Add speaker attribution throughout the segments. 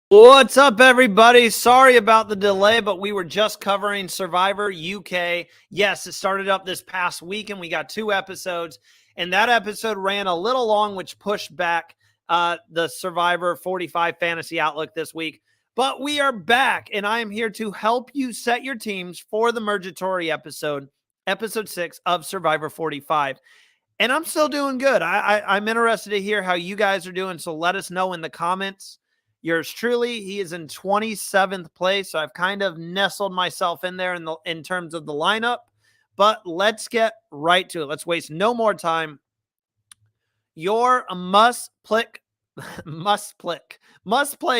Speaker 1: What's up, everybody? Sorry about the delay, but we were just covering Survivor UK. Yes, it started up this past week, and we got 2 episodes, and that episode ran a little long, which pushed back the Survivor 45 Fantasy Outlook this week. But we are back, and I am here to help you set your teams for the Mergatory episode 6 of Survivor 45. And I'm still doing good. I'm interested to hear how you guys are doing, so let us know in the comments. Yours truly, he is in 27th place, so I've kind of nestled myself in there in terms of the lineup. But let's get right to it. Let's waste no more time. Your must play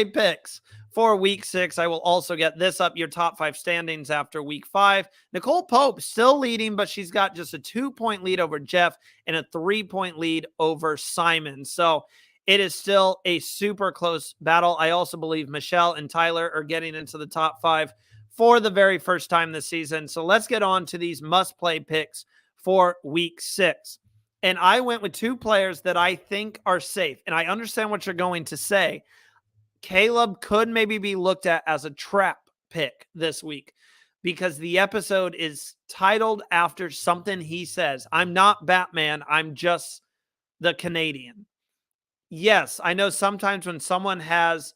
Speaker 1: picks for week 6. I will also get this up, your top 5 standings after week 5. Nicole Pope still leading, but she's got just a 2-point lead over Jeff and a 3-point lead over Simon. So it is still a super close battle. I also believe Michelle and Tyler are getting into the top 5 for the very first time this season. So let's get on to these must-play picks for week 6. And I went with 2 players that I think are safe. And I understand what you're going to say. Caleb could maybe be looked at as a trap pick this week because the episode is titled after something he says. I'm not Batman. I'm just the Canadian. Yes, I know sometimes when someone says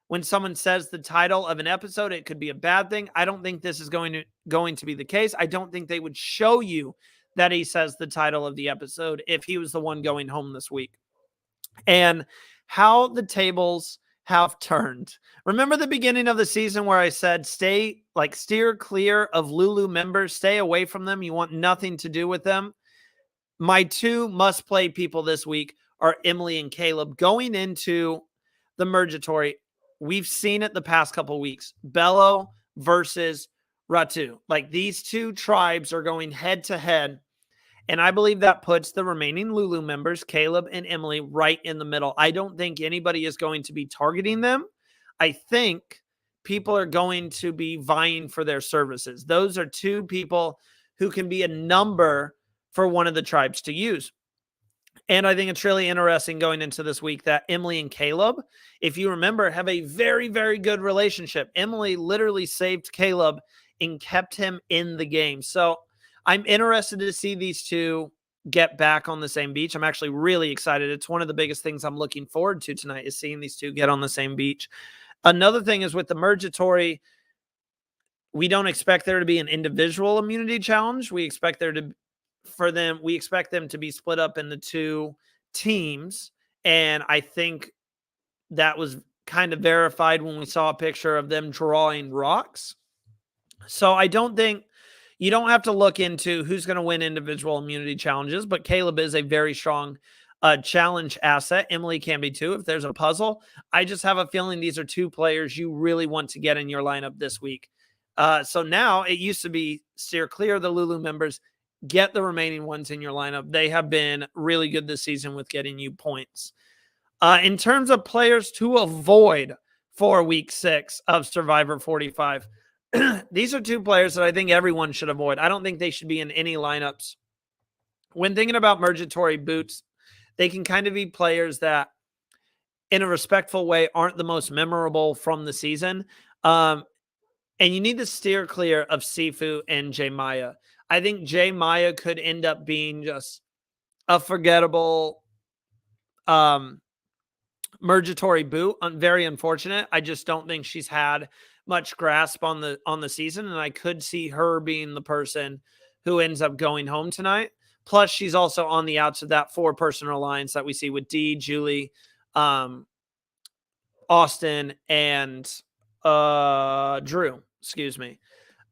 Speaker 1: the title of an episode, it could be a bad thing. I don't think this is going to be the case. I don't think they would show you that he says the title of the episode if he was the one going home this week. And how the tables have turned. Remember the beginning of the season where I said steer clear of Lulu members, stay away from them. You want nothing to do with them. My 2 must-play people this week are Emily and Caleb. Going into the Mergatory, we've seen it the past couple weeks. Belo versus Ratu. Like, these 2 tribes are going head-to-head, and I believe that puts the remaining Lulu members, Caleb and Emily, right in the middle. I don't think anybody is going to be targeting them. I think people are going to be vying for their services. Those are 2 people who can be a number for one of the tribes to use. And I think it's really interesting going into this week that Emily and Caleb, if you remember, have a very, very good relationship. Emily literally saved Caleb and kept him in the game. So I'm interested to see these 2 get back on the same beach. I'm actually really excited. It's one of the biggest things I'm looking forward to tonight is seeing these 2 get on the same beach. Another thing is with the Mergatory, we don't expect there to be an individual immunity challenge. We expect them to be split up into 2 teams. And I think that was kind of verified when we saw a picture of them drawing rocks. So I don't think you don't have to look into who's going to win individual immunity challenges, but Caleb is a very strong challenge asset. Emily can be too if there's a puzzle. I just have a feeling these are 2 players you really want to get in your lineup this week. So now it used to be steer clear of the Lulu members, get the remaining ones in your lineup. They have been really good this season with getting you points. In terms of players to avoid for week 6 of Survivor 45, these are 2 players that I think everyone should avoid. I don't think they should be in any lineups. When thinking about Mergatory boots, they can kind of be players that, in a respectful way, aren't the most memorable from the season. And you need to steer clear of Sifu and J Maya. I think J Maya could end up being just a forgettable Mergatory boot. Very unfortunate. I just don't think she's had much grasp on the season, and I could see her being the person who ends up going home tonight. Plus, she's also on the outs of that 4-person alliance that we see with Dee, Julie, Austin, and Drew. Excuse me.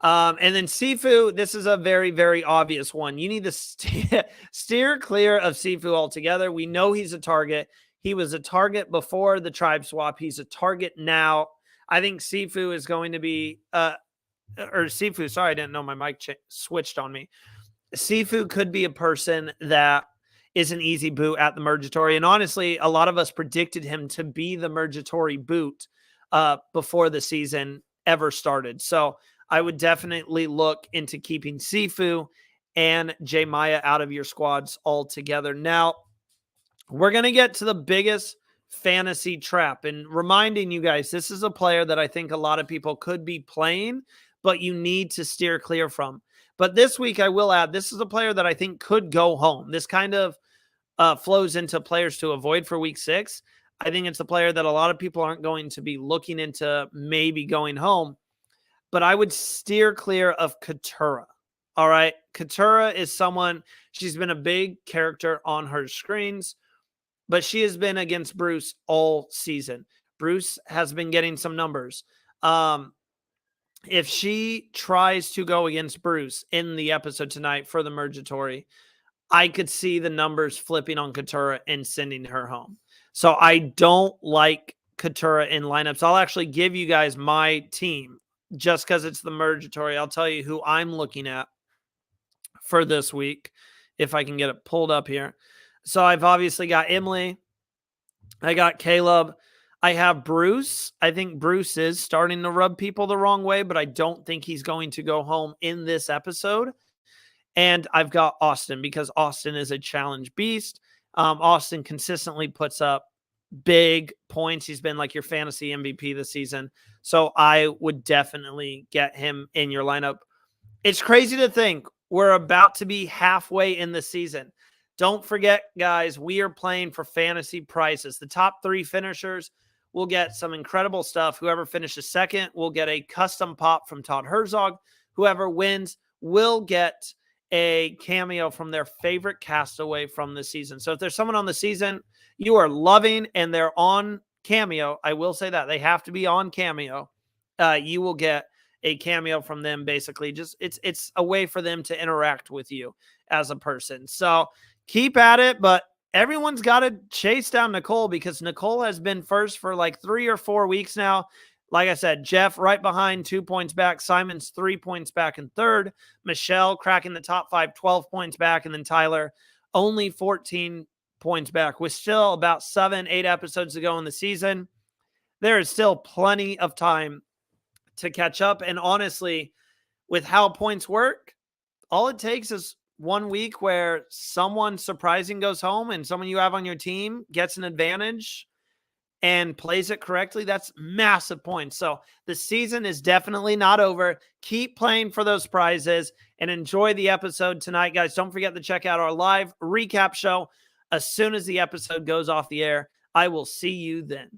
Speaker 1: And then Sifu, this is a very, very obvious one. You need to steer clear of Sifu altogether. We know he's a target. He was a target before the tribe swap. He's a target now. I think Sifu is going to be, Sifu, sorry, I didn't know my mic switched on me. Sifu could be a person that is an easy boot at the Mergatory. And honestly, a lot of us predicted him to be the Mergatory boot before the season ever started. So I would definitely look into keeping Sifu and J Maya out of your squads altogether. Now, we're going to get to the biggest fantasy trap. And reminding you guys, this is a player that I think a lot of people could be playing, but you need to steer clear from. But this week, I will add, this is a player that I think could go home. This kind of flows into players to avoid for week 6. I think it's a player that a lot of people aren't going to be looking into maybe going home, but I would steer clear of Katurah. All right. Katurah is someone, she's been a big character on her screens, but she has been against Bruce all season. Bruce has been getting some numbers. If she tries to go against Bruce in the episode tonight for the Mergatory, I could see the numbers flipping on Katurah and sending her home. So I don't like Katurah in lineups. I'll actually give you guys my team just because it's the Mergatory. I'll tell you who I'm looking at for this week, if I can get it pulled up here. So I've obviously got Emily. I got Caleb. I have Bruce. I think Bruce is starting to rub people the wrong way, but I don't think he's going to go home in this episode. And I've got Austin because Austin is a challenge beast. Austin consistently puts up big points. He's been like your fantasy MVP this season. So I would definitely get him in your lineup. It's crazy to think we're about to be halfway in the season. Don't forget, guys, we are playing for fantasy prizes. The top 3 finishers will get some incredible stuff. Whoever finishes second will get a custom pop from Todd Herzog. Whoever wins will get a cameo from their favorite castaway from the season. So if there's someone on the season you are loving and they're on Cameo, I will say that they have to be on Cameo. You will get a cameo from them. Basically, just it's a way for them to interact with you as a person. So keep at it, but everyone's got to chase down Nicole because Nicole has been first for like 3 or 4 weeks now. Like I said, Jeff right behind, 2 points back. Simon's 3 points back in third. Michelle cracking the top 5, 12 points back. And then Tyler only 14 points back. With still about 7-8 episodes to go in the season, there is still plenty of time to catch up. And honestly, with how points work, all it takes is 1 week where someone surprising goes home and someone you have on your team gets an advantage and plays it correctly. That's massive points. So the season is definitely not over. Keep playing for those prizes and enjoy the episode tonight, guys. Don't forget to check out our live recap show as soon as the episode goes off the air. I will see you then.